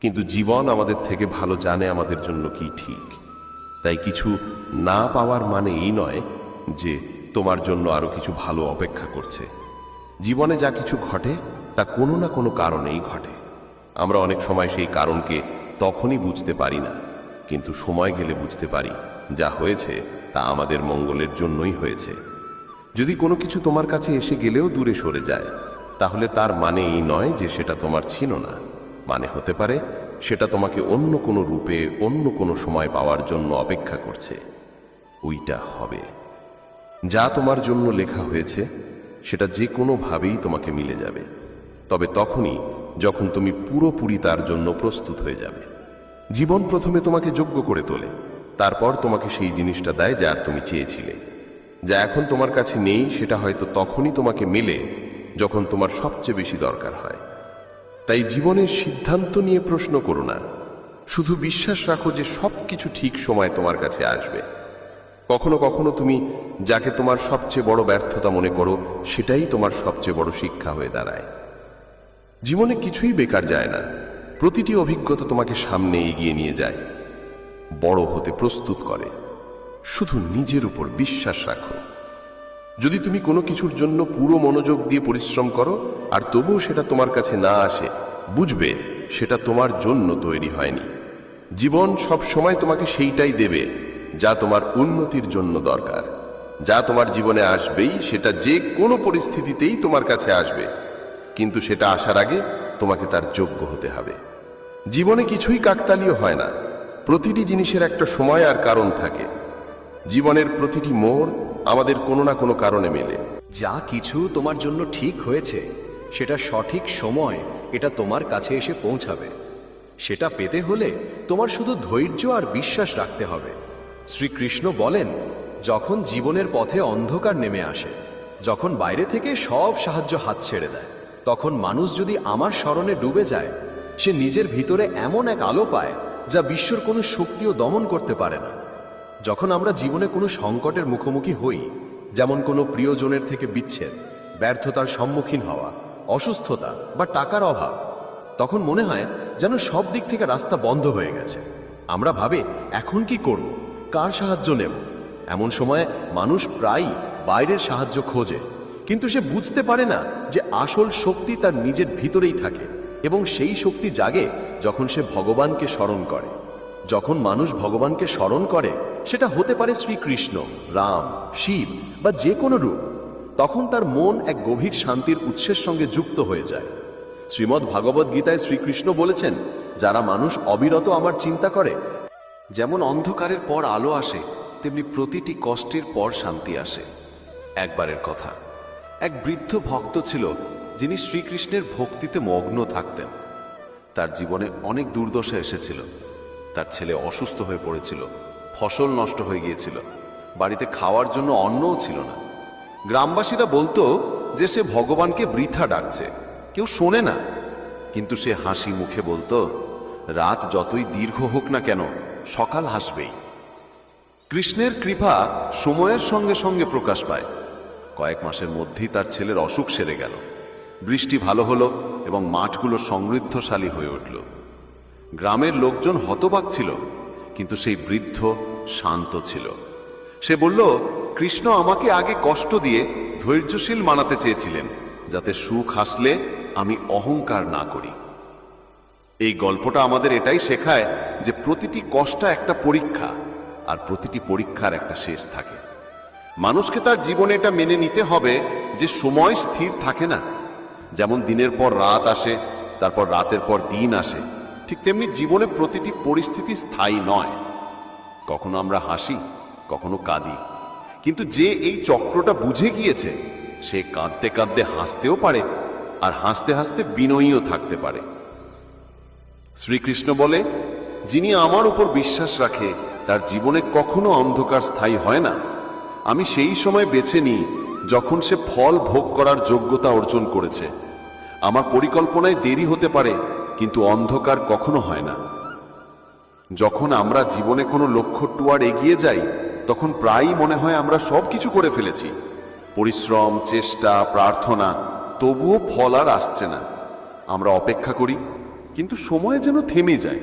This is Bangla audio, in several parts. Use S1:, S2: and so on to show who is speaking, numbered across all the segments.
S1: কিন্তু জীবন আমাদের থেকে ভালো জানে আমাদের জন্য কি ঠিক। তাই কিছু না পাওয়ার মানে এই নয় যে তোমার জন্য আরো কিছু ভালো অপেক্ষা করছে। জীবনে যা কিছু ঘটে তা কোনো না কোনো কারণেই ঘটে। আমরা অনেক সময় সেই কারণকে তখনই বুঝতে পারি না, কিন্তু সময় গেলে বুঝতে পারি যা হয়েছে তা আমাদের মঙ্গলের জন্যই হয়েছে। যদি কোনো কিছু তোমার কাছে এসে গেলেও দূরে সরে যায়, তাহলে তার মানে এই নয় যে সেটা তোমার ছিল না। মানে হতে পারে সেটা তোমাকে অন্য কোনো রূপে অন্য কোনো সময় পাওয়ার জন্য অপেক্ষা করছে। ওইটা হবে। যা তোমার জন্য লেখা হয়েছে সেটা যে কোনোভাবেই তোমাকে মিলে যাবে, তবে তখনই যখন তুমি পুরোপুরি তার জন্য প্রস্তুত হয়ে যাবে। জীবন প্রথমে তোমাকে যোগ্য করে তোলে, তারপর তোমাকে সেই জিনিসটা দেয় যার তুমি চেয়েছিলে। যা এখন তোমার কাছে নেই সেটা হয়তো তখনই তোমাকে মেলে যখন তোমার সবচেয়ে বেশি দরকার হয়। তাই জীবনের সিদ্ধান্ত নিয়ে প্রশ্ন করো না, শুধু বিশ্বাস রাখো যে সব কিছু ঠিক সময় তোমার কাছে আসবে। কখনো কখনো তুমি যাকে তোমার সবচেয়ে বড় ব্যর্থতা মনে করো সেটাই তোমার সবচেয়ে বড় শিক্ষা হয়ে দাঁড়ায়। জীবনে কিছুই বেকার যায় না, প্রতিটি অভিজ্ঞতা তোমাকে সামনে এগিয়ে নিয়ে যায়, বড় হতে প্রস্তুত করে। শুধু নিজের উপর বিশ্বাস রাখো। যদি তুমি কোনো কিছুর জন্য পুরো মনোযোগ দিয়ে পরিশ্রম করো আর তবুও সেটা তোমার কাছে না আসে, বুঝবে সেটা তোমার জন্য তৈরি হয়নি। জীবন সব সময় তোমাকে সেইটাই দেবে যা তোমার উন্নতির জন্য দরকার। যা তোমার জীবনে আসবেই, সেটা যে কোনো পরিস্থিতিতেই তোমার কাছে আসবে, কিন্তু সেটা আসার আগে তোমাকে তার যোগ্য হতে হবে। জীবনে কিছুই কাকতালীয় হয় না, প্রতিটি জিনিসের একটা সময় আর কারণ থাকে। জীবনের প্রতিটি মোড় আমাদের কোনো না কোনো কারণে মেলে।
S2: যা কিছু তোমার জন্য ঠিক হয়েছে সেটা সঠিক সময় এটা তোমার কাছে এসে পৌঁছাবে। সেটা পেতে হলে তোমার শুধু ধৈর্য আর বিশ্বাস রাখতে হবে। শ্রীকৃষ্ণ বলেন, যখন জীবনের পথে অন্ধকার নেমে আসে, যখন বাইরে থেকে সব সাহায্য হাত ছেড়ে দেয়, তখন মানুষ যদি আমার স্মরণে ডুবে যায়, সে নিজের ভিতরে এমন এক আলো পায় যা বিশ্বর কোনো শক্তিও দমন করতে পারে না। যখন আমরা জীবনে কোনো সংকটের মুখোমুখি হই, যেমন কোনো প্রিয়জনের থেকে বিচ্ছেদ, ব্যর্থতার সম্মুখীন হওয়া, অসুস্থতা বা টাকার অভাব, তখন মনে হয় যেন সব দিক থেকে রাস্তা বন্ধ হয়ে গেছে। আমরা ভাবি, এখন কি করব, কার সাহায্য নেব? এমন সময় মানুষ প্রায়ই বাইরের সাহায্য খোঁজে, কিন্তু সে বুঝতে পারে না যে আসল শক্তি তার নিজের ভিতরেই থাকে, এবং সেই শক্তি জাগে যখন সে ভগবানকে স্মরণ করে। যখন মানুষ ভগবানকে স্মরণ করে, সেটা হতে পারে শ্রীকৃষ্ণ, রাম, শিব বা যে কোনো রূপ, তখন তার মন এক গভীর শান্তির উৎসের সঙ্গে যুক্ত হয়ে যায়। শ্রীমদ্ ভাগবত গীতায় শ্রীকৃষ্ণ বলেছেন, যারা মানুষ অবিরত আমার চিন্তা করে, যেমন অন্ধকারের পর আলো আসে, তেমনি প্রতিটি কষ্টের পর শান্তি আসে। একবারের কথা, এক বৃদ্ধ ভক্ত ছিল যিনি শ্রীকৃষ্ণের ভক্তিতে মগ্ন থাকতেন। তার জীবনে অনেক দুর্দশা এসেছিল। তার ছেলে অসুস্থ হয়ে পড়েছিল, ফসল নষ্ট হয়ে গিয়েছিল, বাড়িতে খাওয়ার জন্য অন্নও ছিল না। গ্রামবাসীরা বলতো যে সে ভগবানকে বৃথা ডাকছে, কেউ শোনে না। কিন্তু সে হাসি মুখে বলতো, রাত যতই দীর্ঘ হোক না কেন, সকাল হাসবেই। কৃষ্ণের কৃপা সময়ের সঙ্গে সঙ্গে প্রকাশ পায়। কয়েক মাসের মধ্যেই তার ছেলের অসুখ সেরে গেল, বৃষ্টি ভালো হলো এবং মাঠগুলো সমৃদ্ধশালী হয়ে উঠল। গ্রামের লোকজন হতবাক ছিল, কিন্তু সেই বৃদ্ধ শান্ত ছিল। সে বলল, কৃষ্ণ আমাকে আগে কষ্ট দিয়ে ধৈর্যশীল মানাতে চেয়েছিলেন, যাতে সুখ আসলে আমি অহংকার না করি। এই গল্পটা আমাদের এটাই শেখায় যে প্রতিটি কষ্ট একটা পরীক্ষা, আর প্রতিটি পরীক্ষার একটা শেষ থাকে। মানুষকে তার জীবনে এটা মেনে নিতে হবে যে সময় স্থির থাকে না। যেমন দিনের পর রাত আসে, তারপর রাতের পর দিন আসে, ঠিক তেমনি জীবনে প্রতিটি পরিস্থিতি স্থায়ী নয়। কখনো আমরা হাসি, কখনো কাঁদি, কিন্তু যে এই চক্রটা বুঝে গিয়েছে, সে কাঁদতে কাঁদতে হাসতেও পারে, আর হাসতে হাসতে বিনয়ীও থাকতে পারে। শ্রীকৃষ্ণ বলে, যিনি আমার উপর বিশ্বাস রাখে তার জীবনে কখনো অন্ধকার স্থায়ী হয় না। আমি সেই সময় বেছে নিই যখন সে ফল ভোগ করার যোগ্যতা অর্জন করেছে। আমার পরিকল্পনায় দেরি হতে পারে, কিন্তু অন্ধকার কখনো হয় না। যখন আমরা জীবনে কোনো লক্ষ্য টুয়ার এগিয়ে যাই, তখন প্রায়ই মনে হয় আমরা সব কিছু করে ফেলেছি। পরিশ্রম, চেষ্টা, প্রার্থনা, তবুও ফল আর আসছে না। আমরা অপেক্ষা করি,
S1: কিন্তু সময় যেন থেমে যায়।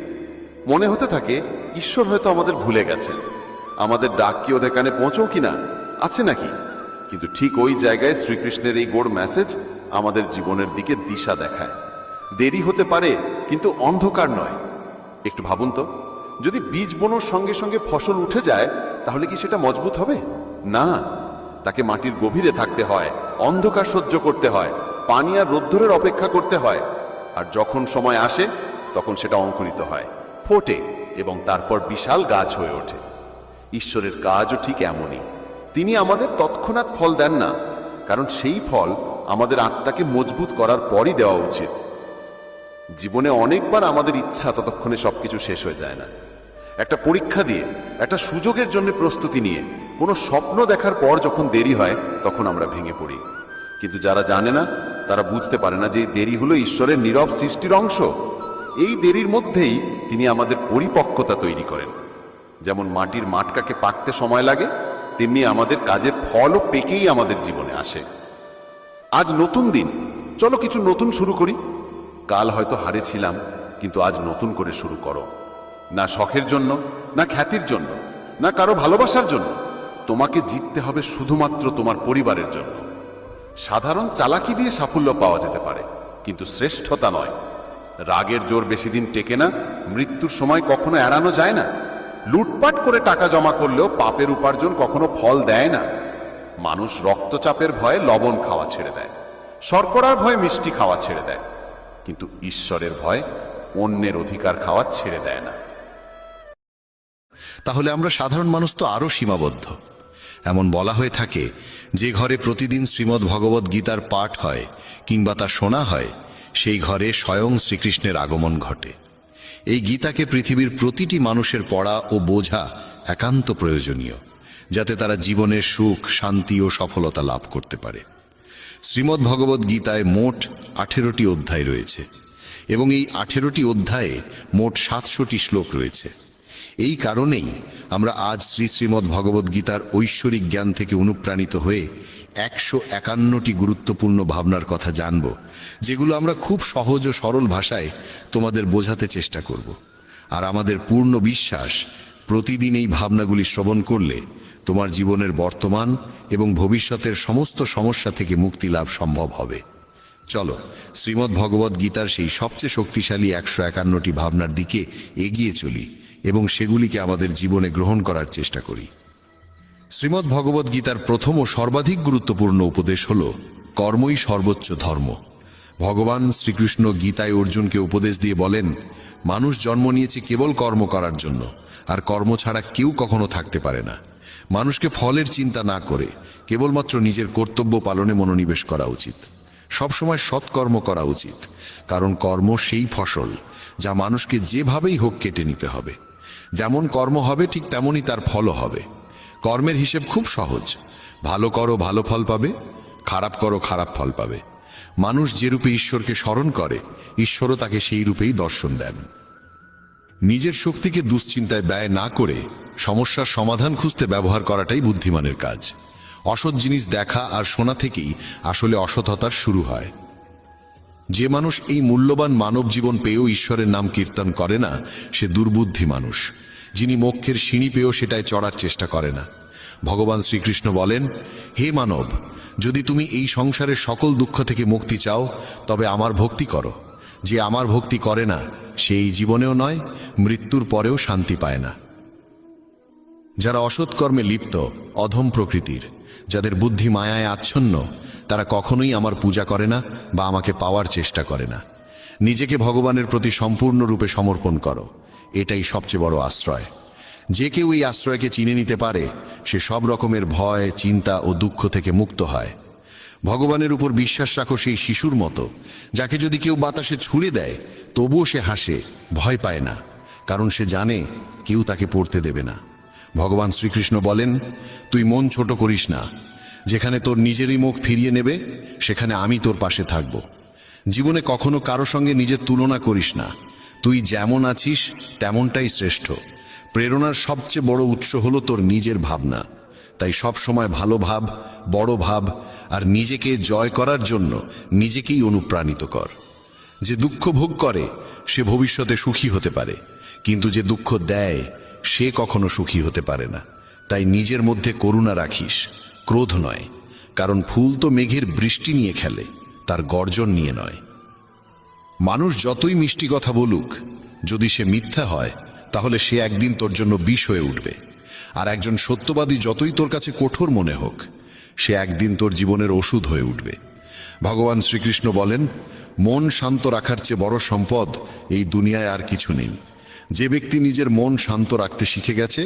S1: মনে হতে থাকে ঈশ্বর হয়তো আমাদের ভুলে গেছেন, আমাদের ডাক কি ওদের কানে পৌঁছও কিনা, আছে নাকি। কিন্তু ঠিক ওই জায়গায় শ্রীকৃষ্ণের এই গোড় মেসেজ আমাদের জীবনের দিকে দিশা দেখায়। দেরি হতে পারে, কিন্তু অন্ধকার নয়। একটু ভাবুন তো, যদি বীজ বোনোর সঙ্গে সঙ্গে ফসল উঠে যায়, তাহলে কি সেটা মজবুত হবে? না, তাকে মাটির গভীরে থাকতে হয়, অন্ধকার সহ্য করতে হয়, পানি আর রোদ্দুরের অপেক্ষা করতে হয়। আর যখন সময় আসে, তখন সেটা অঙ্কুরিত হয়, ফোটে এবং তারপর বিশাল গাছ হয়ে ওঠে। ঈশ্বরের কাজও ঠিক এমনই। তিনি আমাদের তৎক্ষণাৎ ফল দেন না, কারণ সেই ফল আমাদের আত্মাকে মজবুত করার পরই দেওয়া উচিত। জীবনে অনেকবার আমাদের ইচ্ছা ততক্ষণে সবকিছু শেষ হয়ে যায় না। একটা পরীক্ষা দিয়ে, একটা সুযোগের জন্য প্রস্তুতি নিয়ে, কোনো স্বপ্ন দেখার পর যখন দেরি হয়, তখন আমরা ভেঙে পড়ি। কিন্তু যারা জানে না, তারা বুঝতে পারে না যে এই দেরি হলো ঈশ্বরের নীরব সৃষ্টির অংশ। এই দেরির মধ্যেই তিনি আমাদের পরিপক্কতা তৈরি করেন। যেমন মাটির মাটকাকে পাকতে সময় লাগে, তেমনি আমাদের কাজের ফলও পেকেই আমাদের জীবনে আসে। আজ নতুন দিন, চলো কিছু নতুন শুরু করি। কাল হয়তো হারিয়েছিলাম, কিন্তু আজ নতুন করে শুরু করো। না শখের জন্য, না খ্যাতির জন্য, না কারো ভালোবাসার জন্য। তোমাকে জিততে হবে শুধুমাত্র তোমার পরিবারের জন্য। সাধারণ চালাকি দিয়ে সাফল্য পাওয়া যেতে পারে, কিন্তু শ্রেষ্ঠতা নয়। রাগের জোর বেশি দিন টেকে না, মৃত্যুর সময় কখনো এড়ানো যায় না। লুটপাট করে টাকা জমা করলেও পাপের উপার্জন কখনো ফল দেয় না। মানুষ রক্তচাপের ভয়ে লবণ খাওয়া ছেড়ে দেয়, শর্করার ভয়ে মিষ্টি খাওয়া ছেড়ে দেয়, কিন্তু ঈশ্বরের ভয় অন্যের অধিকার খাওয়া ছেড়ে দেয় না।
S3: তাহলে আমরা সাধারণ মানুষ তো আরও সীমাবদ্ধ। এমন বলা হয়ে থাকে, যে ঘরে প্রতিদিন শ্রীমদ্ ভগবদ্ গীতার পাঠ হয় কিংবা তা শোনা হয়, সেই ঘরে স্বয়ং শ্রীকৃষ্ণের আগমন ঘটে। এই গীতাকে পৃথিবীর প্রতিটি মানুষের পড়া ও বোঝা একান্ত প্রয়োজনীয়, যাতে তারা জীবনের সুখ, শান্তি ও সফলতা লাভ করতে পারে। শ্রীমদ্ ভগবদ্ গীতায় মোট 18টি অধ্যায় রয়েছে এবং এই 18টি অধ্যায়ে মোট 700টি শ্লোক রয়েছে। এই কারণেই আমরা আজ শ্রীমদ্ ভগবদ্ গীতার ঐশ্বরিক জ্ঞান থেকে অনুপ্রাণিত হয়ে 151টি গুরুত্বপূর্ণ ভাবনার কথা জানব, যেগুলো আমরা খুব সহজ ও সরল ভাষায় তোমাদের বোঝাতে চেষ্টা করব। আর আমাদের পূর্ণ বিশ্বাস, প্রতিদিন এই ভাবনাগুলি শ্রবণ করলে তোমার জীবনের বর্তমান এবং ভবিষ্যতের সমস্ত সমস্যা থেকে মুক্তি লাভ সম্ভব হবে। চলো শ্রীমদ্ ভগবদ্ গীতার সেই সবচেয়ে শক্তিশালী 151টি ভাবনার দিকে এগিয়ে চলি এবং সেগুলিকে আমাদের জীবনে গ্রহণ করার চেষ্টা করি। শ্রীমদ্ ভগবদ্ গীতার প্রথম ও সর্বাধিক গুরুত্বপূর্ণ উপদেশ হল কর্মই সর্বোচ্চ ধর্ম। ভগবান শ্রীকৃষ্ণ গীতায় অর্জুনকে উপদেশ দিয়ে বলেন, মানুষ জন্ম নিয়েছে কেবল কর্ম করার জন্য, আর কর্ম ছাড়া কেউ কখনো থাকতে পারে না। মানুষকে ফলের চিন্তা না করে কেবলমাত্র নিজের কর্তব্য পালনে মনোনিবেশ করা উচিত। সবসময় সৎকর্ম করা উচিত, কারণ কর্ম সেই ফসল যা মানুষকে যেভাবেই হোক কেটে নিতে হবে। যেমন কর্ম হবে, ঠিক তেমনই তার ফলও হবে। কর্মের হিসেব খুব সহজ। ভালো করো, ভালো ফল পাবে; খারাপ করো, খারাপ ফল পাবে। মানুষ যে রূপে ঈশ্বরকে স্মরণ করে, ঈশ্বরও তাকে সেই রূপেই দর্শন দেন। নিজের শক্তিকে দুশ্চিন্তায় ব্যয় না করে সমস্যার সমাধান খুঁজতে ব্যবহার করাটাই বুদ্ধিমানের কাজ। অসৎ জিনিস দেখা আর শোনা থেকেই আসলে অসৎতার শুরু হয়। যে মানুষ এই মূল্যবান মানব জীবন পেয়েও ঈশ্বরের নাম কীর্তন করে না, সে দুর্বুদ্ধি মানুষ, যিনি মোক্ষের সিঁড়ি পেয়েও সেটায় চড়ার চেষ্টা করে না। ভগবান শ্রীকৃষ্ণ বলেন, হে মানব, যদি তুমি এই সংসারের সকল দুঃখ থেকে মুক্তি চাও, তবে আমার ভক্তি করো। যে আমার ভক্তি করে না, সে এই জীবনেও নয়, মৃত্যুর পরেও শান্তি পায় না। যারা অসৎকর্মে লিপ্ত, অধম প্রকৃতির, যাদের বুদ্ধি মায়ায় আচ্ছন্ন, তারা কখনোই আমার পূজা করে না বা আমাকে পাওয়ার চেষ্টা করে না। নিজেকে ভগবানের প্রতি সম্পূর্ণরূপে সমর্পণ করো, এটাই সবচেয়ে বড় আশ্রয়। যে কেউ এই আশ্রয়কে চিনে নিতে পারে, সে সব রকমের ভয়, চিন্তা ও দুঃখ থেকে মুক্ত হয়। ভগবানের উপর বিশ্বাস রাখো সেই শিশুর মতো, যাকে যদি কেউ বাতাসে ছুঁড়ে দেয় তবুও সে হাসে, ভয় পায় না, কারণ সে জানে কেউ তাকে পড়তে দেবে না। ভগবান শ্রীকৃষ্ণ বলেন, তুই মন ছোট করিস না। যেখানে তোর নিজেরই মুখ ফিরিয়ে নেবে, সেখানে আমি তোর পাশে থাকব। জীবনে কখনো কারো সঙ্গে নিজের তুলনা করিস না। তুই যেমন আছিস তেমনটাই শ্রেষ্ঠ। প্রেরণার সবচেয়ে বড় উৎস হলো তোর নিজের ভাবনা। তাই সব সময় ভালো ভাব, বড় ভাব, আর নিজেকে জয় করার জন্য নিজেকেই অনুপ্রাণিত কর। যে দুঃখ ভোগ করে সে ভবিষ্যতে সুখী হতে পারে, কিন্তু যে দুঃখ দেয় সে কখনো সুখী হতে পারে না। তাই নিজের মধ্যে করুণা রাখিস, ক্রোধ নয়, কারণ ফুল তো মেঘের বৃষ্টি নিয়ে খেলে, তার গর্জন নিয়ে নয়। মানুষ যতই মিষ্টি কথা বলুক, যদি সে মিথ্যা হয় তাহলে সে একদিন তোর জন্য বিষ হয়ে উঠবে। আর একজন সত্যবাদী যতই তোর কাছে কঠোর মনে হোক, সে একদিন তোর জীবনের ওষুধ হয়ে উঠবে। ভগবান শ্রীকৃষ্ণ বলেন, মন শান্ত রাখার চেয়ে বড় সম্পদ এই দুনিয়ায় আর কিছু নেই। যে ব্যক্তি নিজের মন শান্ত রাখতে শিখে গেছে,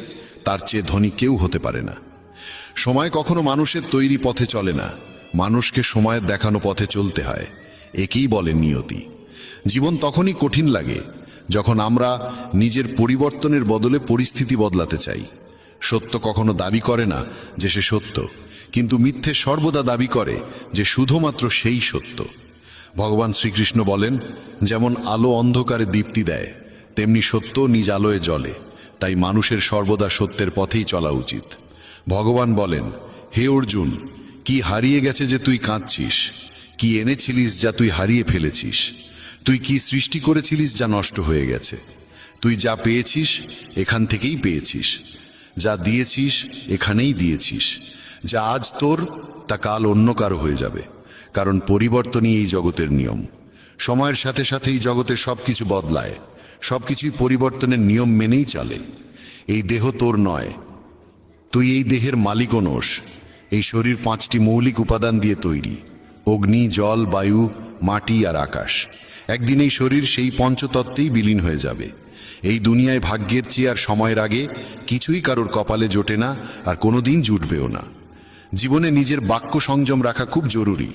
S3: তার চেয়ে ধনী কেউ হতে পারে না। সময় কখনো মানুষের তৈরি পথে চলে না, মানুষকে সময়ের দেখানো পথে চলতে হয়। একেই বলে নিয়তি। জীবন তখনই কঠিন লাগে যখন আমরা নিজের পরিবর্তনের বদলে পরিস্থিতি বদলাতে চাই। সত্য কখনো দাবি করে না যে সে সত্য, কিন্তু মিথ্যে সর্বদা দাবি করে যে শুধুমাত্র সেই সত্য। ভগবান শ্রীকৃষ্ণ বলেন, যেমন আলো অন্ধকারে দীপ্তি দেয়, তেমনি সত্য নিজ আলোয় জ্বলে। তাই মানুষের সর্বদা সত্যের পথেই চলা উচিত। ভগবান বলেন, হে অর্জুন, কি হারিয়ে গেছে যে তুই কাঁদছিস? কি এনেছিলিস যা তুই হারিয়ে ফেলেছিস? তুই কি সৃষ্টি করেছিলিস যা নষ্ট হয়ে গেছে? তুই যা পেয়েছিস এখান থেকেই পেয়েছিস, যা দিয়েছিস এখানেই দিয়েছিস। যা আজ তোর তা কাল অন্য কারো হয়ে যাবে, কারণ পরিবর্তনই এই জগতের নিয়ম। সময়ের সাথে সাথে এই জগতের সবকিছু বদলায়, সবকিছুই পরিবর্তনের নিয়ম মেনেই চলে। এই দেহ তোর নয়, তুই এই দেহের মালিকও নোস। এই শরীর 5টি মৌলিক উপাদান দিয়ে তৈরি: অগ্নি, জল, বায়ু, মাটি আর আকাশ। একদিন এই শরীর সেই পঞ্চতত্ত্বেই বিলীন হয়ে যাবে। এই দুনিয়ায় ভাগ্যের চেয়ে আর সময়ের আগে কিছুই কারোর কপালে জোটে না, আর কোনোদিন জুটবেও না। জীবনে নিজের বাক্য সংযম রাখা খুব জরুরি,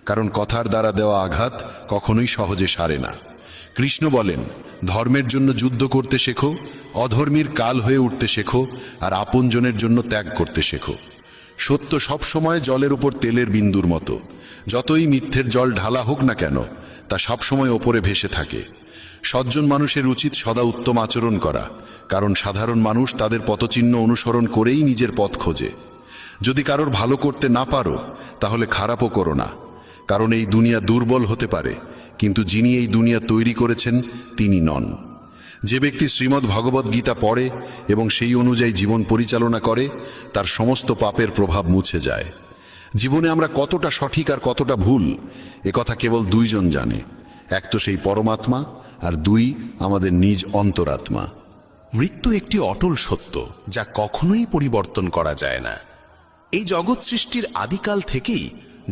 S3: কারণ কথার দ্বারা দেওয়া আঘাত কখনোই সহজে সারে না। কৃষ্ণ বলেন, ধর্মের জন্য যুদ্ধ করতে শেখো, অধর্মীর কাল হয়ে উঠতে শেখো, আর আপনজনের জন্য ত্যাগ করতে শেখো। সত্য সবসময় জলের উপর তেলের বিন্দুর মতো। যতই মিথ্যের জল ঢালা হোক না কেন, তা সবসময় ওপরে ভেসে থাকে। সজ্জন মানুষের উচিত সদা উত্তম আচরণ করা, কারণ সাধারণ মানুষ তাদের পথচিহ্ন অনুসরণ করেই নিজের পথ খোঁজে। যদি কারোর ভালো করতে না পারো, তাহলে খারাপও করো না, কারণ এই দুনিয়া দুর্বল হতে পারে, কিন্তু যিনি এই দুনিয়া তৈরি করেছেন তিনি নন। যে ব্যক্তি শ্রীমদ্ ভগবদ্ গীতা পড়ে এবং সেই অনুযায়ী জীবন পরিচালনা করে, তার সমস্ত পাপের প্রভাব মুছে যায়। জীবনে আমরা কতটা সঠিক আর কতটা ভুল, একথা কেবল দুইজন জানে। এক তো সেই পরমাত্মা, আর দুই আমাদের নিজ অন্তরাত্মা।
S4: মৃত্যু একটি অটল সত্য, যা কখনোই পরিবর্তন করা যায় না। এই জগৎ সৃষ্টির আদিকাল থেকেই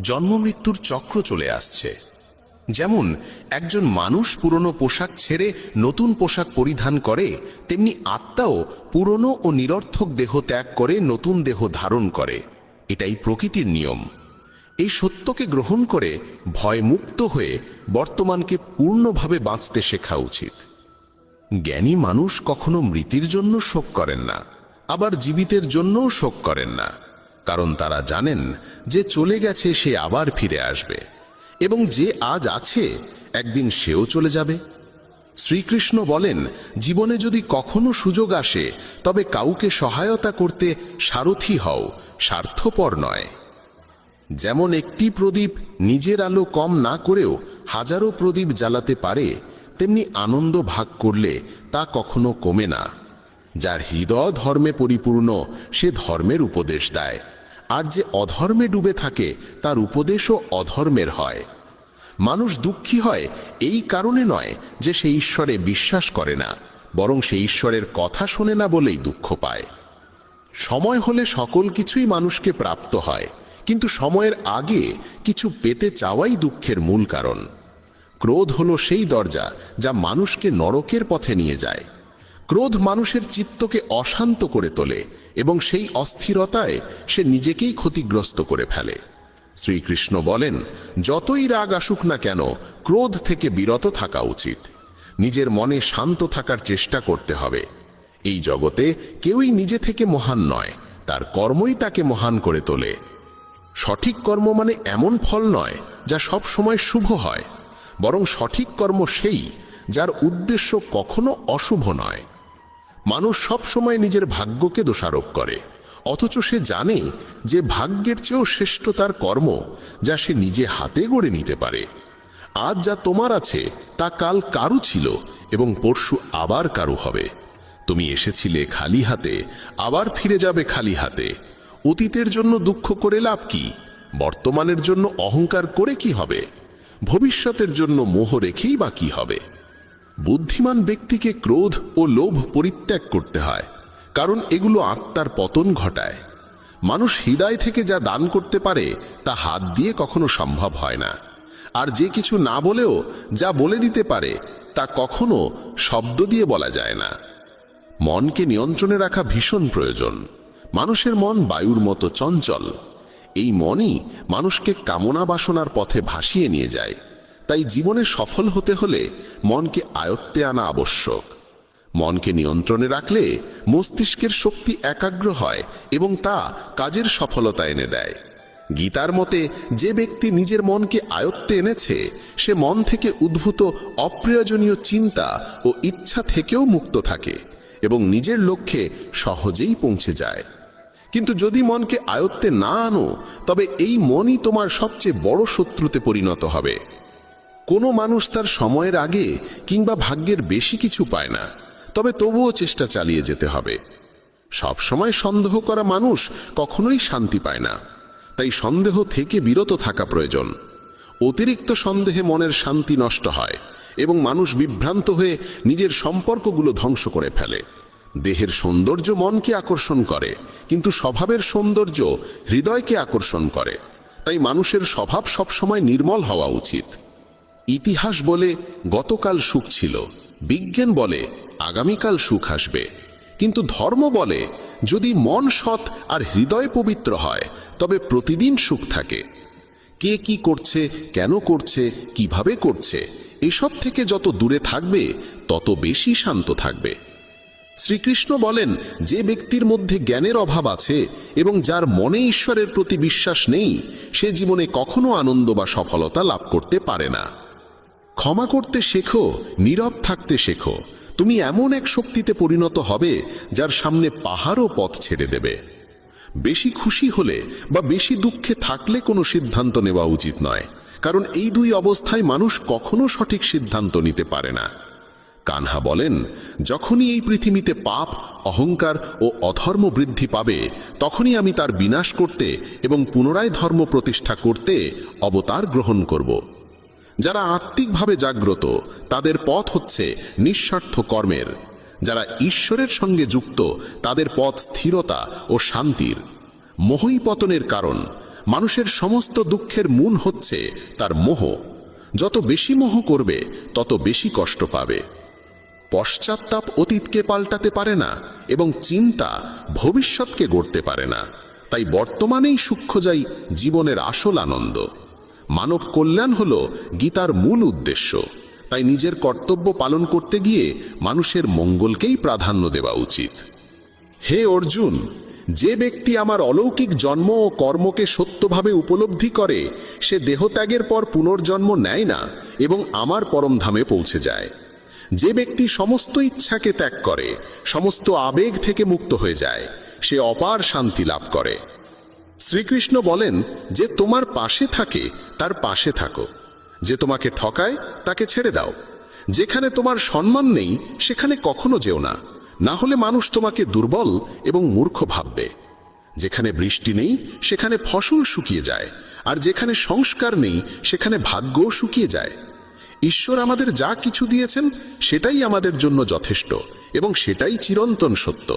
S4: জন্ম মৃত্যুর চক্র চলে আসছে। যেমন একজন মানুষ পুরনো পোশাক ছেড়ে নতুন পোশাক পরিধান করে, তেমনি আত্মাও পুরনো ও নিরর্থক দেহ ত্যাগ করে নতুন দেহ ধারণ করে। এটাই প্রকৃতির নিয়ম। এই সত্যকে গ্রহণ করে ভয়মুক্ত হয়ে বর্তমানকে পূর্ণভাবে বাঁচতে শেখা উচিত। জ্ঞানী মানুষ কখনো মৃতির জন্য শোক করেন না, আবার জীবিতের জন্যও শোক করেন না, কারণ তারা জানেন যে চলে গেছে সে আবার ফিরে আসবে, এবং যে আজ আছে একদিন সেও চলে যাবে। শ্রীকৃষ্ণ বলেন, জীবনে যদি কখনো সুযোগ আসে, তবে কাউকে সহায়তা করতে সারথি হও, স্বার্থপর নয়। যেমন একটি প্রদীপ নিজের আলো কম না করেও হাজারো প্রদীপ জ্বালাতে পারে, তেমনি আনন্দ ভাগ করলে তা কখনো কমে না। যার হৃদয় ধর্মে পরিপূর্ণ, সে ধর্মের উপদেশ দেয়, আর যে অধর্মে ডুবে থাকে তার উপদেশও অধর্মের হয়। মানুষ দুঃখী হয় এই কারণে নয় যে সে ঈশ্বরে বিশ্বাস করে না, বরং সে ঈশ্বরের কথা শোনে না বলেই দুঃখ পায়। সময় হলে সকল কিছুই মানুষকে প্রাপ্ত হয়, কিন্তু সময়ের আগে কিছু পেতে চাওয়াই দুঃখের মূল কারণ। ক্রোধ হলো সেই দরজা যা মানুষকে নরকের পথে নিয়ে যায়। ক্রোধ মানুষের চিত্তকে অশান্ত করে তোলে এবং সেই অস্থিরতায় সে নিজেকেই ক্ষতিগ্রস্ত করে ফেলে। শ্রীকৃষ্ণ বলেন, যতই রাগ আসুক না কেন, ক্রোধ থেকে বিরত থাকা উচিত। নিজের মনে শান্ত থাকার চেষ্টা করতে হবে। এই জগতে কেউই নিজে থেকে মহান নয়, তার কর্মই তাকে মহান করে তোলে। সঠিক কর্ম মানে এমন ফল নয় যা সব সময় শুভ হয়, বরং সঠিক কর্ম সেই যার উদ্দেশ্য কখনো অশুভ নয়। মানুষ সব সময় নিজের ভাগ্যকে দোষারোপ করে, অথচ সে জানে যে ভাগ্যের চেয়েও শ্রেষ্ঠ তার কর্ম, যা সে নিজে হাতে গড়ে নিতে পারে। আজ যা তোমার আছে তা কাল কারু ছিল এবং পরশু আবার কারু হবে। তুমি এসেছিলে খালি হাতে, আবার ফিরে যাবে খালি হাতে। অতীতের জন্য দুঃখ করে লাভ কি? বর্তমানের জন্য অহংকার করে কি হবে? ভবিষ্যতের জন্য মোহ রেখেই বা কি হবে? বুদ্ধিমান ব্যক্তিকে ক্রোধ ও লোভ পরিত্যাগ করতে হয়, কারণ এগুলো আত্মার পতন ঘটায়। মানুষ হৃদয় থেকে যা দান করতে পারে তা হাত দিয়ে কখনো সম্ভব হয় না। আর যে কিছু না বলেও যা বলে দিতে পারে তা কখনো শব্দ দিয়ে বলা যায় না। মনকে নিয়ন্ত্রণে রাখা ভীষণ প্রয়োজন। মানুষের মন বায়ুর মতো চঞ্চল। এই মনই মানুষকে কামনা বাসনার পথে ভাসিয়ে নিয়ে যায়। তাই জীবনে সফল হতে হলে মনকে আয়ত্তে আনা আবশ্যক। মনকে নিয়ন্ত্রণে রাখলে মস্তিষ্কের শক্তি একাগ্র হয় এবং তা কাজের সফলতা এনে দেয়। গীতার মতে যে ব্যক্তি নিজের মনকে আয়ত্তে এনেছে সে মন থেকে উদ্ভূত অপ্রয়োজনীয় চিন্তা ও ইচ্ছা থেকেও মুক্ত থাকে এবং নিজের লক্ষ্যে সহজেই পৌঁছে যায়। কিন্তু যদি মনকে আয়ত্তে না আনো তবে এই মনই তোমার সবচেয়ে বড় শত্রুতে পরিণত হবে। কোনো মানুষ তার সময়ের আগে কিংবা ভাগ্যের বেশি কিছু পায় না, তবে তবুও চেষ্টা চালিয়ে যেতে হবে। সব সময় সন্দেহ করা মানুষ কখনোই শান্তি পায় না। তাই সন্দেহ থেকে বিরত থাকা প্রয়োজন। অতিরিক্ত সন্দেহে মনের শান্তি নষ্ট হয় এবং মানুষ বিভ্রান্ত হয়ে নিজের সম্পর্কগুলো ধ্বংস করে ফেলে। দেহের সৌন্দর্য মনকে আকর্ষণ করে, কিন্তু স্বভাবের সৌন্দর্য হৃদয়কে আকর্ষণ করে। তাই মানুষের স্বভাব সবসময় নির্মল হওয়া উচিত। ইতিহাস বলে গতকাল সুখ ছিল, বিজ্ঞান বলে আগামীকাল সুখ আসবে, কিন্তু ধর্ম বলে যদি মন সৎ আর হৃদয় পবিত্র হয় তবে প্রতিদিন সুখ থাকে। কে কি করছে, কেন করছে, কিভাবে করছে, এসব থেকে যত দূরে থাকবে তত বেশি শান্ত থাকবে। শ্রীকৃষ্ণ বলেন, যে ব্যক্তির মধ্যে জ্ঞানের অভাব আছে এবং যার মনে ঈশ্বরের প্রতি বিশ্বাস নেই সে জীবনে কখনো আনন্দ বা সফলতা লাভ করতে পারে না। ক্ষমা করতে শেখো, নীরব থাকতে শেখো। তুমি এমন এক শক্তিতে পরিণত হবে যার সামনে পাহাড়ও পথ ছেড়ে দেবে। বেশি খুশি হলে বা বেশি দুঃখে থাকলে কোনো সিদ্ধান্ত নেওয়া উচিত নয়, কারণ এই দুই অবস্থায় মানুষ কখনো সঠিক সিদ্ধান্ত নিতে পারে না। কানহা বলেন, যখনই এই পৃথিবীতে পাপ, অহংকার ও অধর্ম বৃদ্ধি পাবে তখনই আমি তার বিনাশ করতে এবং পুনরায় ধর্ম প্রতিষ্ঠা করতে অবতার গ্রহণ করব। যারা আত্মিকভাবে জাগ্রত তাদের পথ হচ্ছে নিঃস্বার্থ কর্মের। যারা ঈশ্বরের সঙ্গে যুক্ত তাদের পথ স্থিরতা ও শান্তির। মোহই পতনের কারণ। মানুষের সমস্ত দুঃখের মূল হচ্ছে তার মোহ। যত বেশি মোহ করবে তত বেশি কষ্ট পাবে। পশ্চাত্তাপ অতীতকে পাল্টাতে পারে না এবং চিন্তা ভবিষ্যৎকে গড়তে পারে না। তাই বর্তমানেই সূক্ষ্ম যাই জীবনের আসল আনন্দ। মানব কল্যাণ হল গীতার মূল উদ্দেশ্য। তাই নিজের কর্তব্য পালন করতে গিয়ে মানুষের মঙ্গলকেই প্রাধান্য দেওয়া উচিত। হে অর্জুন, যে ব্যক্তি আমার অলৌকিক জন্ম ও কর্মকে সত্যভাবে উপলব্ধি করে সে দেহত্যাগের পর পুনর্জন্ম নেয় না এবং আমার পরমধামে পৌঁছে যায়। যে ব্যক্তি সমস্ত ইচ্ছাকে ত্যাগ করে, সমস্ত আবেগ থেকে মুক্ত হয়ে যায়, সে অপার শান্তি লাভ করে। শ্রীকৃষ্ণ বলেন, যে তোমার পাশে থাকে তার পাশে থাকো, যে তোমাকে ঠকায় তাকে ছেড়ে দাও। যেখানে তোমার সম্মান নেই সেখানে কখনো যেও না, না হলে মানুষ তোমাকে দুর্বল এবং মূর্খ ভাববে। যেখানে বৃষ্টি নেই সেখানে ফসল শুকিয়ে যায়, আর যেখানে সংস্কার নেই সেখানে ভাগ্যও শুকিয়ে যায়। ঈশ্বর আমাদের যা কিছু দিয়েছেন সেটাই আমাদের জন্য যথেষ্ট এবং সেটাই চিরন্তন সত্য।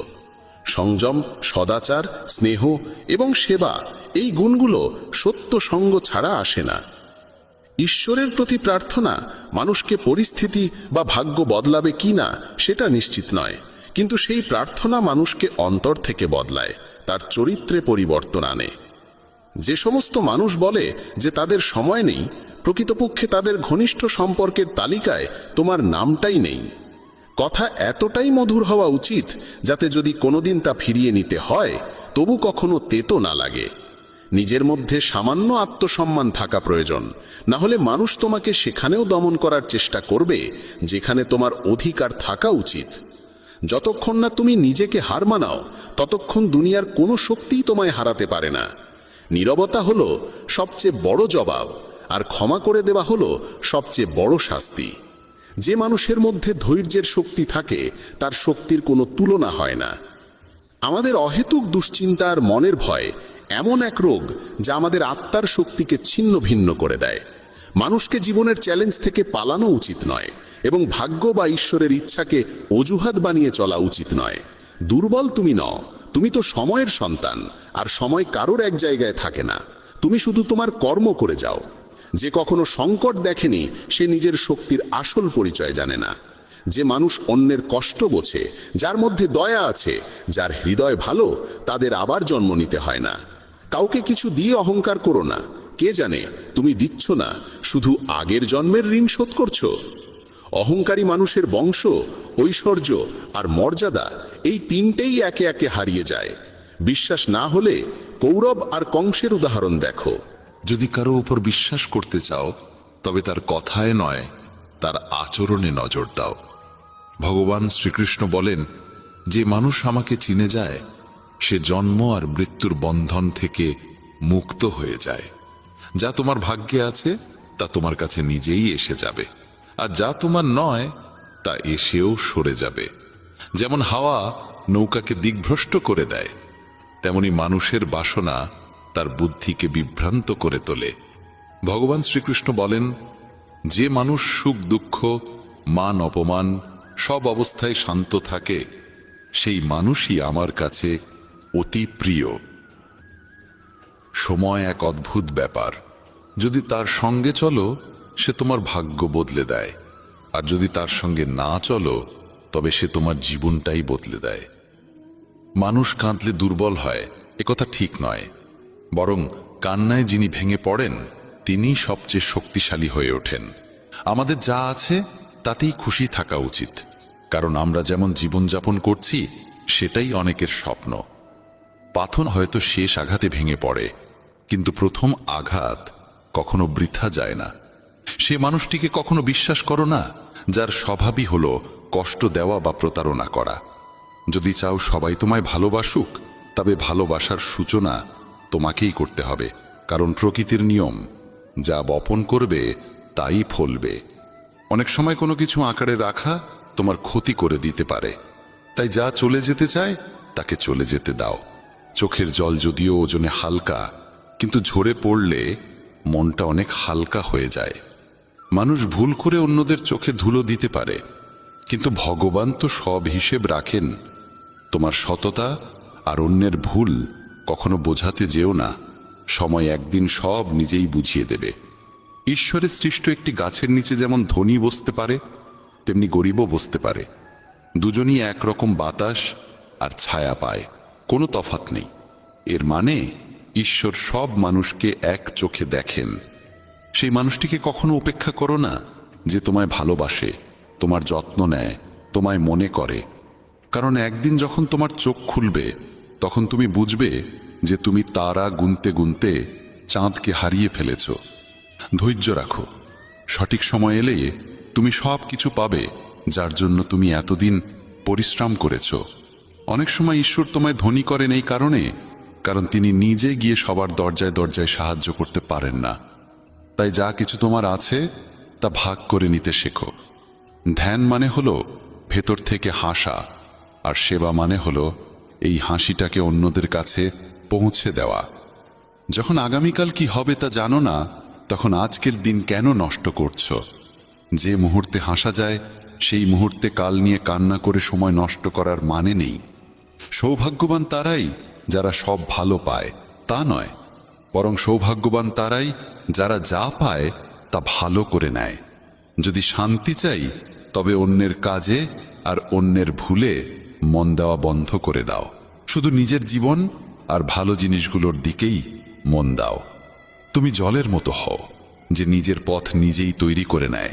S4: সংযম, সদাচার, স্নেহ এবং সেবা, এই গুণগুলো সত্য সঙ্গ ছাড়া আসে না। ঈশ্বরের প্রতি প্রার্থনা মানুষকে পরিস্থিতি বা ভাগ্য বদলাবে কি না সেটা নিশ্চিত নয়, কিন্তু সেই প্রার্থনা মানুষকে অন্তর থেকে বদলায়, তার চরিত্রে পরিবর্তন আনে। যে সমস্ত মানুষ বলে যে তাদের সময় নেই, প্রকৃতপক্ষে তাদের ঘনিষ্ঠ সম্পর্কের তালিকায় তোমার নামটাই নেই। কথা এতটাই মধুর হওয়া উচিত যাতে যদি কোনোদিন তা ফিরিয়ে নিতে হয় তবু কখনো তেতো না লাগে। নিজের মধ্যে সামান্য আত্মসম্মান থাকা প্রয়োজন, না হলে মানুষ তোমাকে সেখানেও দমন করার চেষ্টা করবে যেখানে তোমার অধিকার থাকা উচিত। যতক্ষণ না তুমি নিজেকে হার মানাও ততক্ষণ দুনিয়ার কোনো শক্তিই তোমায় হারাতে পারে না। নীরবতা হলো সবচেয়ে বড় জবাব, আর ক্ষমা করে দেওয়া হলো সবচেয়ে বড় শাস্তি। যে মানুষের মধ্যে ধৈর্যের শক্তি থাকে তার শক্তির কোনো তুলনা হয় না। আমাদের অহেতুক দুশ্চিন্তা আর মনের ভয় এমন এক রোগ যা আমাদের আত্মার শক্তিকে ছিন্ন ভিন্ন করে দেয়। মানুষকে জীবনের চ্যালেঞ্জ থেকে পালানো উচিত নয় এবং ভাগ্য বা ঈশ্বরের ইচ্ছাকে অজুহাত বানিয়ে চলা উচিত নয়। দুর্বল তুমি নও, তুমি তো সময়ের সন্তান, আর সময় কারোর এক জায়গায় থাকে না। তুমি শুধু তোমার কর্ম করে যাও। যে কখনো সংকট দেখেনি সে নিজের শক্তির আসল পরিচয় জানে না। যে মানুষ অন্যের কষ্ট বোঝে, যার মধ্যে দয়া আছে, যার হৃদয় ভালো, তাদের আবার জন্ম নিতে হয় না। কাউকে কিছু দিয়ে অহংকার করো না। কে জানে তুমি দিচ্ছ না, শুধু আগের জন্মের ঋণ শোধ করছো। অহংকারী মানুষের বংশ, ঐশ্বর্য আর মর্যাদা এই তিনটেই একে একে হারিয়ে যায়। বিশ্বাস না হলে কৌরব আর কংসের উদাহরণ দেখো।
S5: যদি কারো উপর বিশ্বাস করতে চাও তবে তার কথায় নয়, তার আচরণে নজর দাও। ভগবান শ্রীকৃষ্ণ বলেন, যে মানুষ আমাকে চিনে যায় সে জন্ম আর মৃত্যুর বন্ধন থেকে মুক্ত হয়ে যায়। যা তোমার ভাগ্যে আছে তা তোমার কাছে নিজেই এসে যাবে, আর যা তোমার নয় তা এসেও সরে যাবে। যেমন হাওয়া নৌকাকে দিকভ্রষ্ট করে দেয়, তেমনি মানুষের বাসনা তার বুদ্ধিকে বিভ্রান্ত করে তোলে। ভগবান শ্রীকৃষ্ণ বলেন, যে মানুষ সুখ দুঃখ মান অপমান সব অবস্থায় শান্ত থাকে সেই মানুষই আমার কাছে অতি প্রিয়। সময় এক অদ্ভুত ব্যাপার। যদি তার সঙ্গে চলো সে তোমার ভাগ্য বদলে দেয়, আর যদি তার সঙ্গে না চলো তবে সে তোমার জীবনটাই বদলে দেয়। মানুষ কাঁদলে দুর্বল হয় একথা ঠিক নয়, বরং কান্নায় যিনি ভেঙে পড়েন তিনি সবচেয়ে শক্তিশালী হয়ে ওঠেন। আমাদের যা আছে তাতেই খুশি থাকা উচিত, কারণ আমরা যেমন জীবনযাপন করছি সেটাই অনেকের স্বপ্ন। পাথর হয়তো শেষ আঘাতে ভেঙে পড়ে, কিন্তু প্রথম আঘাত কখনো বৃথা যায় না। সে মানুষটিকে কখনো বিশ্বাস করো না যার স্বভাবই হলো কষ্ট দেওয়া বা প্রতারণা করা। যদি চাও সবাই তোমায় ভালোবাসুক, তবে ভালোবাসার সূচনা তোমাকেই করতে হবে, কারণ প্রকৃতির নিয়ম, যা বপন করবে তাই ফলবে। অনেক সময় কোনো কিছু আঁকড়ে রাখা তোমার ক্ষতি করে দিতে পারে, তাই যা চলে যেতে চায় তাকে চলে যেতে দাও। চোখের জল যদিও ওজনে হালকা, কিন্তু ঝরে পড়লে মনটা অনেক হালকা হয়ে যায়। মানুষ ভুল করে অন্যদের চোখে ধুলো দিতে পারে, কিন্তু ভগবান তো সব হিসেব রাখেন। তোমার সততা আর অন্যের ভুল কখনো বোঝাতে যেও না, সময় একদিন সব নিজেই বুঝিয়ে দেবে। ঈশ্বরের সৃষ্ট একটি গাছের নিচে যেমন ধনী বসতে পারে তেমনি গরিবও বসতে পারে। দুজনই একরকম বাতাস আর ছায়া পায়, কোনো তফাৎ নেই। এর মানে ঈশ্বর সব মানুষকে এক চোখে দেখেন। সেই মানুষটিকে কখনো উপেক্ষা করো না যে তোমায় ভালোবাসে, তোমার যত্ন নেয়, তোমায় মনে করে। কারণ একদিন যখন তোমার চোখ খুলবে তখন তুমি বুঝবে যে তুমি তারা গুনতে গুনতে চাঁদকে হারিয়ে ফেলেছ। ধৈর্য রাখো, সঠিক সময় এলে তুমি সব কিছু পাবে যার জন্য তুমি এতদিন পরিশ্রম করেছ। অনেক সময় ঈশ্বর তোমায় ধনী করেন এই কারণ তিনি নিজে গিয়ে সবার দরজায় দরজায় সাহায্য করতে পারেন না। তাই যা কিছু তোমার আছে তা ভাগ করে নিতে শেখো। ধ্যান মানে হলো ভেতর থেকে হাসা, আর সেবা মানে হলো এই হাসিটাকে অন্যদের কাছে পৌঁছে দেওয়া। যখন আগামীকাল কি হবে তা জানো না, তখন আজকের দিন কেন নষ্ট করছো? যে মুহূর্তে হাসা যায় সেই মুহূর্তে কাল নিয়ে কান্না করে সময় নষ্ট করার মানে নেই। সৌভাগ্যবান তারাই যারা সব ভালো পায় তা নয়, বরং সৌভাগ্যবান তারাই যারা যা পায় তা ভালো করে নেয়। যদি শান্তি চাই তবে অন্যের কাজে আর অন্যের ভুলে মন দেওয়া বন্ধ করে দাও। শুধু নিজের জীবন আর ভালো জিনিসগুলোর দিকেই মন দাও। তুমি জলের মতো হও যে নিজের পথ নিজেই তৈরি করে নেয়।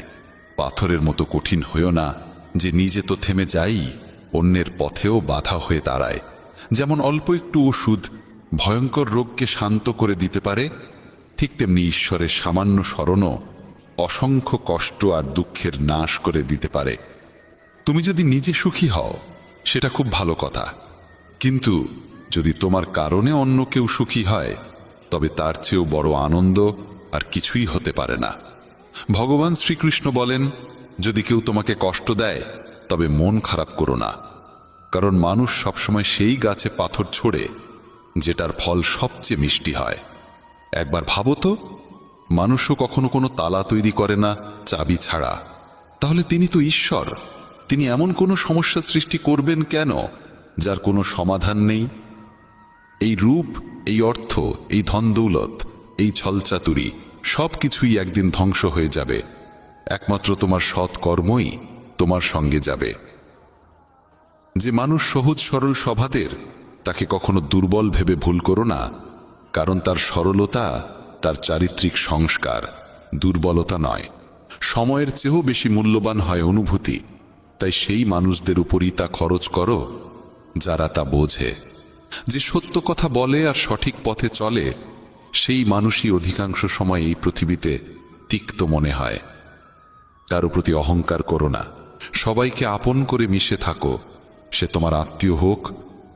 S5: পাথরের মতো কঠিন হইও না যে নিজে তো থেমে যাই, অন্যের পথেও বাধা হয়ে দাঁড়ায়। যেমন অল্প একটু ওষুধ ভয়ঙ্কর রোগকে শান্ত করে দিতে পারে, ঠিক তেমনি ঈশ্বরের সামান্য স্মরণও অসংখ্য কষ্ট আর দুঃখের নাশ করে দিতে পারে। তুমি যদি নিজে সুখী হও সেটা খুব ভালো কথা, কিন্তু যদি তোমার কারণে অন্য কেউ সুখী হয় তবে তার চেয়েও বড় আনন্দ আর কিছুই হতে পারে না। ভগবান শ্রীকৃষ্ণ বলেন, যদি কেউ তোমাকে কষ্ট দেয় তবে মন খারাপ করো না, কারণ মানুষ সবসময় সেই গাছে পাথর ছোড়ে যেটার ফল সবচেয়ে মিষ্টি হয়। একবার ভাবো তো, মানুষও কখনো কোনো তালা তৈরি করে না চাবি ছাড়া, তাহলে তিনি তো ঈশ্বর। তিনি এমন কোনো সমস্যা সৃষ্টি করবেন কেন যার কোনো সমাধান নেই? এই রূপ, এই অর্থ, এই ধনদৌলত, এই ছলচাতুরি সব কিছুই একদিন ধ্বংস হয়ে যাবে। একমাত্র তোমার সৎ কর্মই তোমার সঙ্গে যাবে। যে মানুষ সহজ সরল স্বভাবের, তাকে কখনো দুর্বল ভেবে ভুল করো না, কারণ তার সরলতা তার চারিত্রিক সংস্কার, দুর্বলতা নয়। সময়ের চেয়েও বেশি মূল্যবান হয় অনুভূতি, তাই সেই মানুষদের উপরই তা খরচ করো যারা তা বোঝে। যে সত্য কথা বলে আর সঠিক পথে চলে, সেই মানুষই অধিকাংশ সময় এই পৃথিবীতে তিক্ত মনে হয়। কারো প্রতি অহংকার করো না, সবাইকে আপন করে মিশে থাকো, সে তোমার আত্মীয় হোক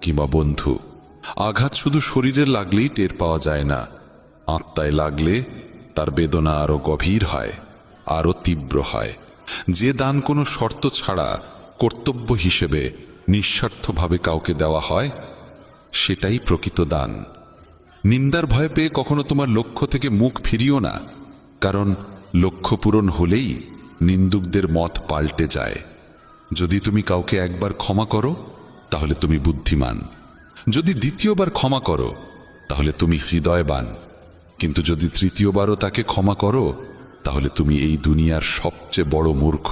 S5: কিংবা বন্ধু। আঘাত শুধু শরীরে লাগলেই টের পাওয়া যায় না, আত্মায় লাগলে তার বেদনা আরো গভীর হয়, আরো তীব্র হয়। যে দান কোনো শর্ত ছাড়া কর্তব্য হিসেবে নিঃস্বার্থভাবে কাউকে দেওয়া হয়, সেটাই প্রকৃত দান। নিন্দার ভয় পেয়ে কখনো তোমার লক্ষ্য থেকে মুখ ফিরিও না, কারণ লক্ষ্য পূরণ হলেই নিন্দুকদের মত পাল্টে যায়। যদি তুমি কাউকে একবার ক্ষমা করো তাহলে তুমি বুদ্ধিমান, যদি দ্বিতীয়বার ক্ষমা করো তাহলে তুমি হৃদয়বান, কিন্তু যদি তৃতীয়বারও তাকে ক্ষমা করো তাহলে তুমি এই দুনিয়ার সবচেয়ে বড় মূর্খ।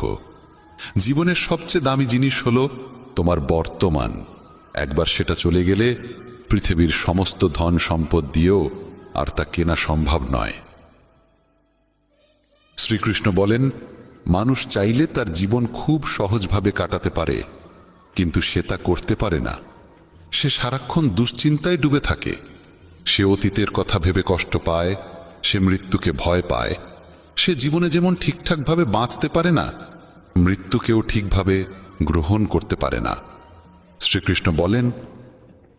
S5: জীবনের সবচেয়ে দামি জিনিস হলো তোমার বর্তমান। একবার সেটা চলে গেলে পৃথিবীর সমস্ত ধন সম্পদ দিয়েও আর তা কেনা সম্ভব নয়। শ্রীকৃষ্ণ বলেন, মানুষ চাইলে তার জীবন খুব সহজভাবে কাটাতে পারে, কিন্তু সে তা করতে পারে না। সে সারাক্ষণ দুশ্চিন্তায় ডুবে থাকে। সে অতীতের কথা ভেবে কষ্ট পায়, সে মৃত্যুকে ভয় পায়। সে জীবনে যেমন ঠিকঠাকভাবে বাঁচতে পারে না, মৃত্যুকেও ঠিকভাবে গ্রহণ করতে পারে না। শ্রীকৃষ্ণ বলেন,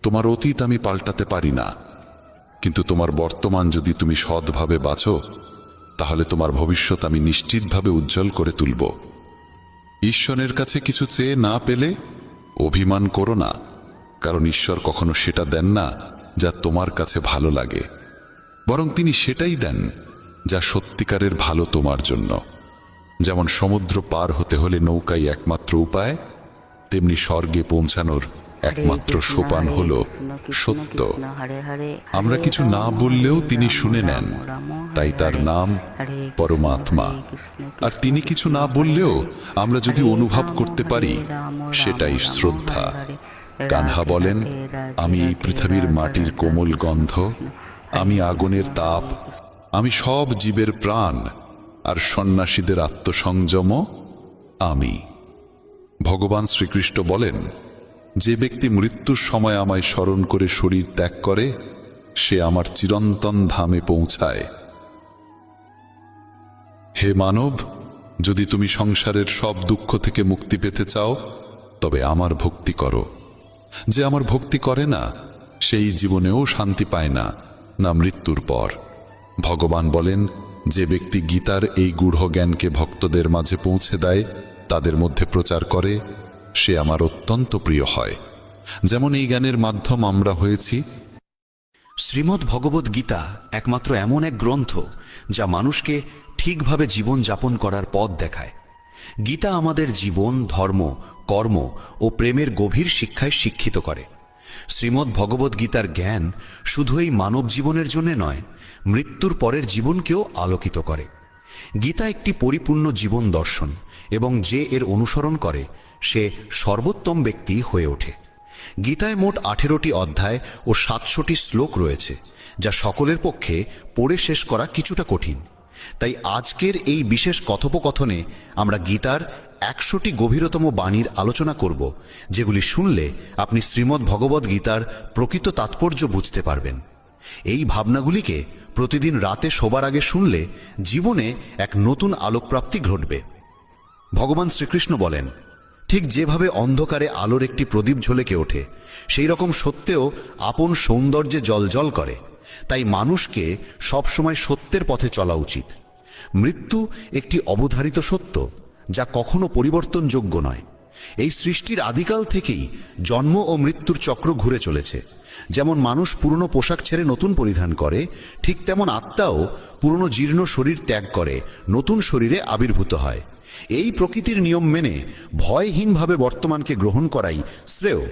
S5: তোমার অতীত আমি পাল্টাতে পারি না, কিন্তু তোমার বর্তমান যদি তুমি সৎভাবে বাঁচো তাহলে তোমার ভবিষ্যৎ আমি নিশ্চিতভাবে উজ্জ্বল করে তুলব। ঈশ্বরের কাছে কিছু চেয়ে না পেলে অভিমান করো না, কারণ ঈশ্বর কখনো সেটা দেন না যা তোমার কাছে ভালো লাগে, বরং তিনি সেটাই দেন যা সত্যিকারের ভালো তোমার জন্য। যেমন সমুদ্র পার হতে হলে নৌকাই একমাত্র উপায়, তেমনি স্বর্গে পৌঁছানোর একমাত্র সোপান হল সত্য। আমরা কিছু না বললেও তিনি শুনে নেন, তাই তার নাম পরমাত্মা। আর তিনি কিছু না বললেও আমরা যদি অনুভব করতে পারি, সেটাই শ্রদ্ধা। কানহা বলেন, আমি এই পৃথিবীর মাটির কোমল গন্ধ, আমি আগুনের তাপ, আমি সব জীবের প্রাণ, আর সন্ন্যাসীদের আত্মসংযম আমি। ভগবান শ্রীকৃষ্ণ বলেন, যে ব্যক্তি মৃত্যুর সময় আমায় স্মরণ করে শরীর ত্যাগ করে, সে আমার চিরন্তন ধামে পৌঁছায়। হে মানব, যদি তুমি সংসারের সব দুঃখ থেকে মুক্তি পেতে চাও তবে আমার ভক্তি করো। যে আমার ভক্তি করে না, সেই জীবনেও শান্তি পায় না, না মৃত্যুর পর। ভগবান বলেন, যে ব্যক্তি গীতার এই গূঢ় জ্ঞানকে ভক্তদের মাঝে পৌঁছে দেয়, তাদের মধ্যে প্রচার করে, সে আমার অত্যন্ত প্রিয় হয়। যেমন এই জ্ঞানের মাধ্যম আমরা হয়েছি।
S3: শ্রীমদ্ ভগবদ গীতা একমাত্র এমন এক গ্রন্থ যা মানুষকে ঠিকভাবে জীবন যাপন করার পথ দেখায়। গীতা আমাদের জীবন, ধর্ম, কর্ম ও প্রেমের গভীর শিক্ষায় শিক্ষিত করে। শ্রীমদ্ ভগবদ গীতার জ্ঞান শুধু এই মানব জীবনের জন্য নয়, মৃত্যুর পরের জীবনকেও আলোকিত করে। গীতা একটি পরিপূর্ণ জীবন দর্শন, এবং যে এর অনুসরণ করে সে সর্বোত্তম ব্যক্তি হয়ে ওঠে। গীতায় মোট 18টি অধ্যায় ও 700টি শ্লোক রয়েছে, যা সকলের পক্ষে পড়ে শেষ করা কিছুটা কঠিন। তাই আজকের এই বিশেষ কথোপকথনে আমরা গীতার 100টি গভীরতম বাণীর আলোচনা করব, যেগুলি শুনলে আপনি শ্রীমদ্ ভগবদ গীতার প্রকৃত তাৎপর্য বুঝতে পারবেন। এই ভাবনাগুলিকে প্রতিদিন রাতে শোবার আগে শুনলে জীবনে এক নতুন আলোকপ্রাপ্তি ঘটবে। ভগবান শ্রীকৃষ্ণ বলেন, ঠিক যেভাবে অন্ধকারে আলোর একটি প্রদীপ ঝলকে ওঠে, সেই রকম সত্যেও আপন সৌন্দর্যে জ্বলজ্বল করে। তাই মানুষকে সবসময় সত্যের পথে চলা উচিত। মৃত্যু একটি অবধারিত সত্য, যা কখনো পরিবর্তনযোগ্য নয়। এই সৃষ্টির আদিকাল থেকেই জন্ম ও মৃত্যুর চক্র ঘুরে চলেছে। যেমন মানুষ পুরনো পোশাক ছেড়ে নতুন পরিধান করে, ঠিক তেমন আত্মাও পুরনো জীর্ণ শরীর ত্যাগ করে নতুন শরীরে আবির্ভূত হয়। এই প্রকৃতির নিয়ম মেনে ভয়হীনভাবে বর্তমানকে গ্রহণ করাই শ্রেয়।